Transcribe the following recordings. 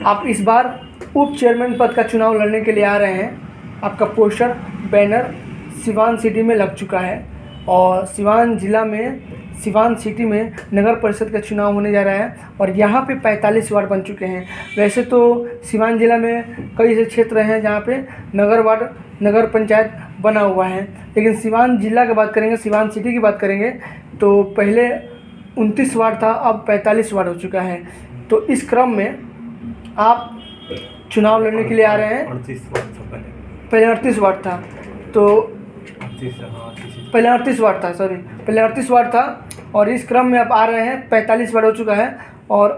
आप इस बार उप चेयरमैन पद का चुनाव लड़ने के लिए आ रहे हैं। आपका पोस्टर बैनर सिवान सिटी में लग चुका है और सिवान ज़िला में सिवान सिटी में नगर परिषद का चुनाव होने जा रहा है और यहाँ पे 45 वार्ड बन चुके हैं। वैसे तो सिवान ज़िला में कई ऐसे क्षेत्र हैं जहाँ पे नगर वार्ड नगर पंचायत बना हुआ है, लेकिन सिवान ज़िला की बात करेंगे, सिवान सिटी की बात करेंगे तो पहले 29 वार्ड था, अब 45 वार्ड हो चुका है। तो इस क्रम में आप चुनाव लड़ने के लिए आ रहे हैं। पहले 38 वार्ड था, तो पहले 38 वार्ड था, पहले 38 वार्ड था और इस क्रम में आप आ रहे हैं। 45 वार्ड हो चुका है और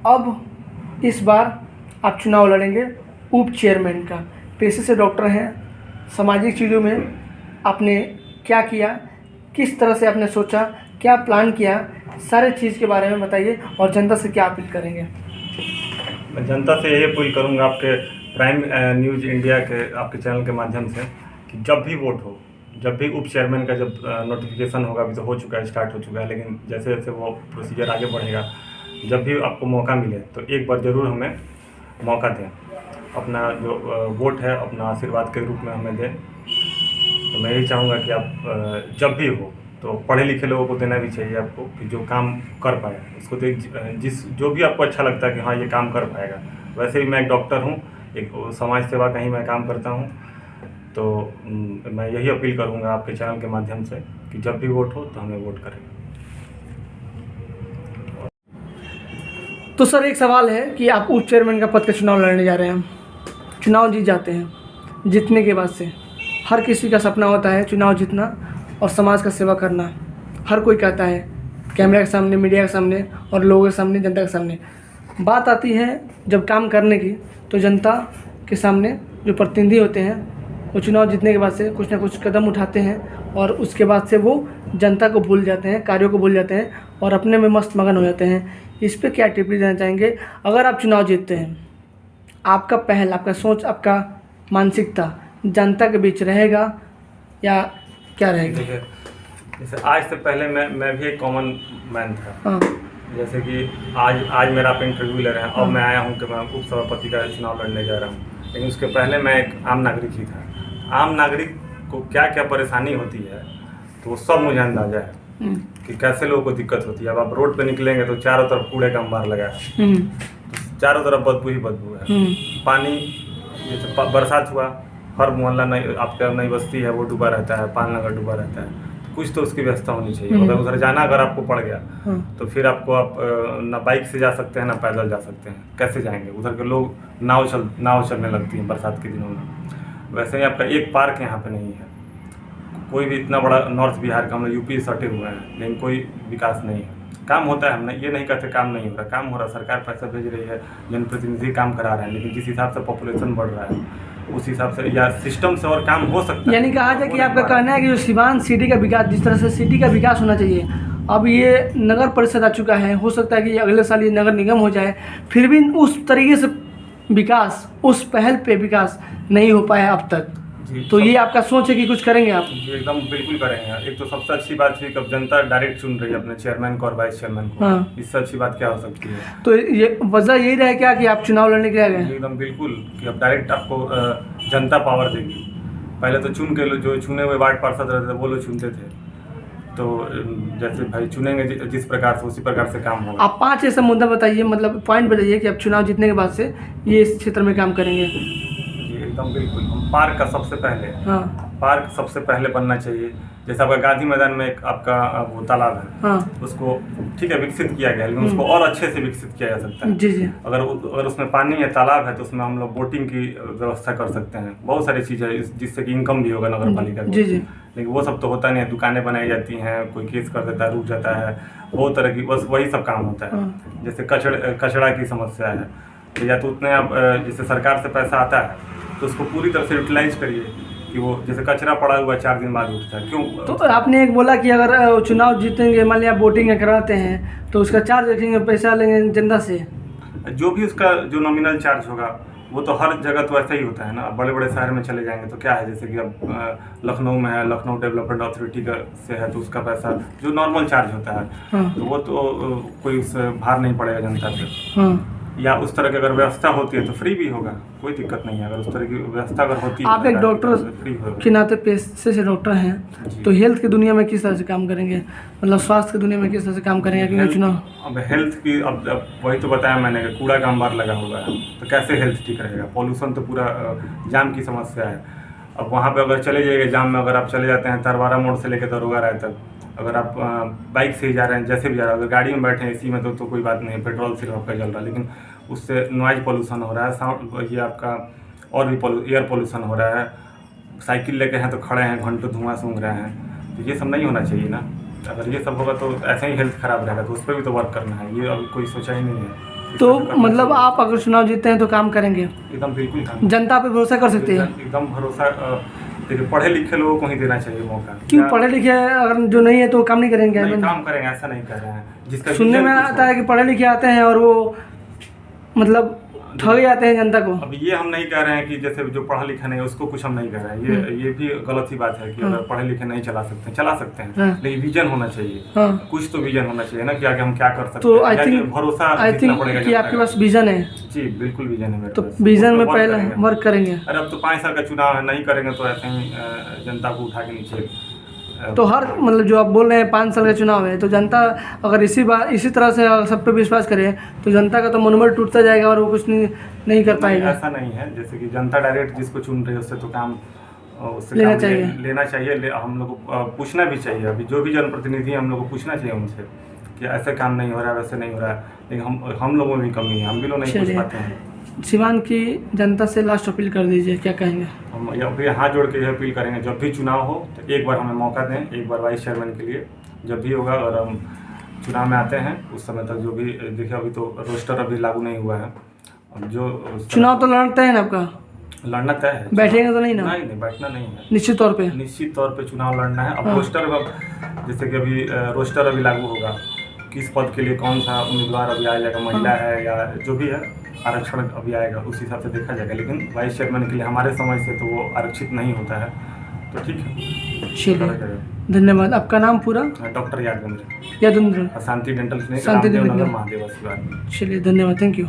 अब इस बार आप चुनाव लड़ेंगे उप चेयरमैन का। पेशे से डॉक्टर हैं, सामाजिक चीज़ों में आपने क्या किया, किस तरह से आपने सोचा, क्या प्लान किया, सारे चीज़ के बारे में बताइए और जनता से क्या अपील करेंगे। मैं जनता से यही अपील करूंगा आपके प्राइम न्यूज़ इंडिया के आपके चैनल के माध्यम से कि जब भी वोट हो, जब भी उप चेयरमैन का जब नोटिफिकेशन होगा, अभी तो हो चुका है, स्टार्ट हो चुका है, लेकिन जैसे जैसे वो प्रोसीजर आगे बढ़ेगा, जब भी आपको मौका मिले तो एक बार ज़रूर हमें मौका दें, अपना जो वोट है अपना आशीर्वाद के रूप में हमें दें। तो मैं यही चाहूँगा कि आप जब भी हो तो पढ़े लिखे लोगों को देना भी चाहिए आपको, कि जो काम कर पाए उसको जो भी आपको अच्छा लगता है कि हाँ ये काम कर पाएगा। वैसे भी मैं एक डॉक्टर हूँ, एक समाज सेवा का ही मैं काम करता हूँ, तो मैं यही अपील करूँगा आपके चैनल के माध्यम से कि जब भी वोट हो तो हमें वोट करें। तो सर एक सवाल है कि आप उप चेयरमैन का पद का चुनाव लड़ने जा रहे हैं, चुनाव जीत जाते हैं, जीतने के बाद से हर किसी का सपना होता है चुनाव जीतना और समाज का सेवा करना। हर कोई कहता है कैमरा के सामने, मीडिया के सामने और लोगों के सामने, जनता के सामने। बात आती है जब काम करने की, तो जनता के सामने जो प्रतिनिधि होते हैं वो चुनाव जीतने के बाद से कुछ ना कुछ कदम उठाते हैं और उसके बाद से वो जनता को भूल जाते हैं, कार्यों को भूल जाते हैं और अपने में मस्त मगन हो जाते हैं। इस पर क्या टिप्पणी देना चाहेंगे? अगर आप चुनाव जीतते हैं, आपका पहल, आपका सोच, आपका मानसिकता जनता के बीच रहेगा या क्या रहेगा? देखिए, जैसे आज से पहले मैं भी एक कॉमन मैन था। हाँ। जैसे कि आज मेरा आप इंटरव्यू ले रहे हैं, अब मैं आया हूँ कि मैं उप सभापति का चुनाव लड़ने जा रहा हूँ, लेकिन उसके पहले मैं एक आम नागरिक ही था। आम नागरिक को क्या क्या परेशानी होती है तो वो सब मुझे अंदाजा है कि कैसे लोगों को दिक्कत होती है। अब आप रोड पे निकलेंगे तो चारों तरफ कूड़े का अंबार लगा है, चारों तरफ बदबू ही बदबू है। पानी, जैसे बरसात हुआ, हर मोहल्ला नई आपका नई बस्ती है वो डूबा रहता है, पाल नगर डूबा रहता है। कुछ तो उसकी व्यवस्था होनी चाहिए। अगर उधर जाना अगर आपको पड़ गया तो फिर आपको आप ना बाइक से जा सकते हैं ना पैदल जा सकते हैं, कैसे जाएंगे? उधर के लोग नाव चलने लगती हैं बरसात के दिनों में। वैसे ही आपका एक पार्क यहाँ पे नहीं है, कोई भी इतना बड़ा नॉर्थ बिहार का, हम लोग यूपी सटे हुए हैं, लेकिन कोई विकास नहीं है। काम होता है, हम ये नहीं कहते काम नहीं हो रहा, काम हो रहा, सरकार पैसा भेज रही है, जनप्रतिनिधि काम करा रहे हैं, लेकिन जिस हिसाब से पॉपुलेशन बढ़ रहा है उस हिसाब से या सिस्टम से और काम हो सकता है। यानी कहा जाए कि आपका कहना है कि जो सिवान सिटी का विकास, जिस तरह से सिटी का विकास होना चाहिए, अब ये नगर परिषद आ चुका है, हो सकता है कि अगले साल ये नगर निगम हो जाए, फिर भी उस तरीके से विकास, उस पहल पे विकास नहीं हो पाया अब तक। तो ये आपका सोच है कि कुछ करेंगे आप? एकदम बिल्कुल करेंगे। एक तो सबसे अच्छी बात है कि अब जनता डायरेक्ट चुन रही है अपने चेयरमैन को और वाइस चेयरमैन को। हाँ। इससे अच्छी बात क्या हो सकती है? तो ये वजह यही रहे क्या कि आप चुनाव लड़ने के लिए आ गए? एकदम बिल्कुल, कि अब डायरेक्ट आपको जनता पावर देगी। पहले तो चुन के जो चुने हुए वार्ड पार्षद रहते थे वो लोग चुनते थे, तो जैसे भाई चुनेंगे जिस प्रकार से उसी प्रकार से काम होगा। आप 5 ऐसा मुद्दा बताइए, मतलब पॉइंट बताइए कि आप चुनाव जीतने के बाद से ये इस क्षेत्र में काम करेंगे। एकदम बिल्कुल, हम पार्क का सबसे पहले, हाँ। पार्क सबसे पहले बनना चाहिए। जैसे आपका गांधी मैदान में एक आपका वो तालाब है, हाँ। उसको ठीक है विकसित किया गया, लेकिन उसको और अच्छे से विकसित किया जा सकता है। जी जी। अगर उसमें पानी है, तालाब है, तो उसमें हम लोग बोटिंग की व्यवस्था कर सकते हैं। बहुत सारी चीज़ें जिससे कि इनकम भी होगा नगर पालिका को। जी जी। लेकिन वो सब तो होता नहीं है, दुकानें बनाई जाती हैं, कोई केस कर देता है, रुक जाता है, बहुत तरह की बस वही सब काम होता है। जैसे कचड़ा की समस्या है, तो या तो उतने आप जैसे सरकार से पैसा आता है तो उसको पूरी तरह से यूटिलाइज करिए कि वो जैसे कचरा पड़ा हुआ 4 दिन बाद उठता है, क्यों? तो आपने एक बोला कि अगर चुनाव जीतेंगे, मान लिया बोटिंग कराते हैं तो उसका चार्ज रखेंगे, पैसा लेंगे जनता से। जो भी उसका जो नॉमिनल चार्ज होगा वो तो हर जगह तो ऐसा ही होता है ना। बड़े बड़े शहर में चले जाएंगे तो क्या है, जैसे कि अब लखनऊ में है, लखनऊ डेवलपमेंट अथॉरिटी का से है, तो उसका पैसा जो नॉर्मल चार्ज होता है तो वो तो कोई उससे भार नहीं पड़ेगा जनता पे। या उस तरह की अगर व्यवस्था होती है तो फ्री भी होगा, कोई दिक्कत नहीं है। अगर उस तरह की व्यवस्था अगर होती है आप एक डॉक्टर फ्री होगा। के नाते पेशे से डॉक्टर हैं, जी। तो हेल्थ की दुनिया में किस तरह से काम करेंगे, मतलब स्वास्थ्य की दुनिया में किस तरह से काम करेंगे, क्योंकि चुनाव अब हेल्थ की अब वही तो बताया मैंने कि कूड़ा का अंबार लगा हुआ है, तो कैसे हेल्थ ठीक रहेगा? पॉल्यूशन तो पूरा जाम की समस्या है। अब वहाँ पे अगर चले जाइए जाम में, अगर आप चले जाते हैं तरवारा मोड़ से लेकर दरोगा राय तक, अगर आप बाइक से ही जा रहे हैं, जैसे भी जा रहे हैं, अगर गाड़ी में बैठे हैं एसी में तो कोई बात नहीं है, पेट्रोल सिर्फ आपका जल रहा है, लेकिन उससे नॉइज पोल्यूशन हो रहा है, साउंड ये आपका और भी एयर पोल्यूशन हो रहा है। साइकिल लेके हैं तो खड़े हैं घंटों धुआं सूंघ रहे हैं, तो ये सब नहीं होना चाहिए ना। अगर ये सब होगा तो ऐसे ही हेल्थ खराब रहेगा, तो उस पर भी तो वर्क करना है। ये अभी कोई सोचा ही नहीं है। तो मतलब आप अगर चुनाव जीतते हैं तो काम करेंगे, एकदम बिल्कुल काम, जनता पे भरोसा कर सकते हैं? एकदम भरोसा। देखिए पढ़े लिखे लोगों को ही देना चाहिए मौका। क्यों पढ़े लिखे अगर जो नहीं है तो काम नहीं करेंगे? नहीं काम करेंगे ऐसा नहीं कर रहे हैं। जिसका सुनने में आता है कि पढ़े लिखे आते हैं और वो मतलब ठग जाते हैं जनता को। अब ये हम नहीं कह रहे हैं कि जैसे जो पढ़ा लिखा नहीं है उसको कुछ हम नहीं कह रहे हैं, ये भी गलत ही बात है कि अगर पढ़े लिखे नहीं चला सकते हैं, लेकिन विजन होना चाहिए। कुछ तो विजन होना चाहिए ना कि आगे हम क्या कर सकते हैं। तो आई थिंक पड़ेगा कि आपके पास विजन है। जी बिल्कुल विजन है मेरे तो पास। विजन में पहले वर्क करेंगे। अरे अब तो 5 साल का चुनाव है, नहीं करेंगे तो ऐसे ही जनता को उठा के नीचे। तो हर मतलब जो आप बोल रहे हैं 5 साल का चुनाव है, तो जनता अगर इसी तरह से सब पे विश्वास करे तो जनता का तो मनोबल टूटता जाएगा और वो कुछ नहीं कर पाएगा। ऐसा नहीं है, जैसे कि जनता डायरेक्ट जिसको चुन रही है उससे तो काम लेना चाहिए। हम लोग को पूछना भी चाहिए। अभी जो भी जनप्रतिनिधि है हम लोग को पूछना चाहिए उनसे कि ऐसे काम नहीं हो रहा है, वैसे नहीं हो रहा है, लेकिन हम लोगों में भी कमी है, हम भी लोग नहीं पूछ पाते हैं। सिवान की जनता से लास्ट अपील कर दीजिए, क्या कहेंगे? हम फिर हाथ जोड़ के यह अपील करेंगे, जब भी चुनाव हो तो एक बार हमें मौका दें, एक बार वाइस चेयरमैन के लिए जब भी होगा। और हम चुनाव में आते हैं उस समय तक जो भी देखिए, अभी तो रोस्टर अभी लागू नहीं हुआ है। अब जो चुनाव तो लड़ते हैं ना, आपका लड़ना तय है। बैठेंगे तो नहीं ना? नहीं बैठना नहीं है, निश्चित तौर पे चुनाव लड़ना है। अब रोस्टर जैसे कि अभी रोस्टर अभी लागू होगा, किस पद के लिए कौन सा उम्मीदवार अभी आ जाएगा, महिला है या जो भी है, आरक्षण अभी आएगा, उस हिसाब से देखा जाएगा। लेकिन वाइस चेयरमैन के लिए हमारे समझ से तो वो आरक्षित नहीं होता है, तो ठीक है। चलिए धन्यवाद। आपका नाम पूरा? डॉक्टर यादवेंद्र, शांति डेंटल क्लिनिक, महादेव। चलिए धन्यवाद, थैंक यू।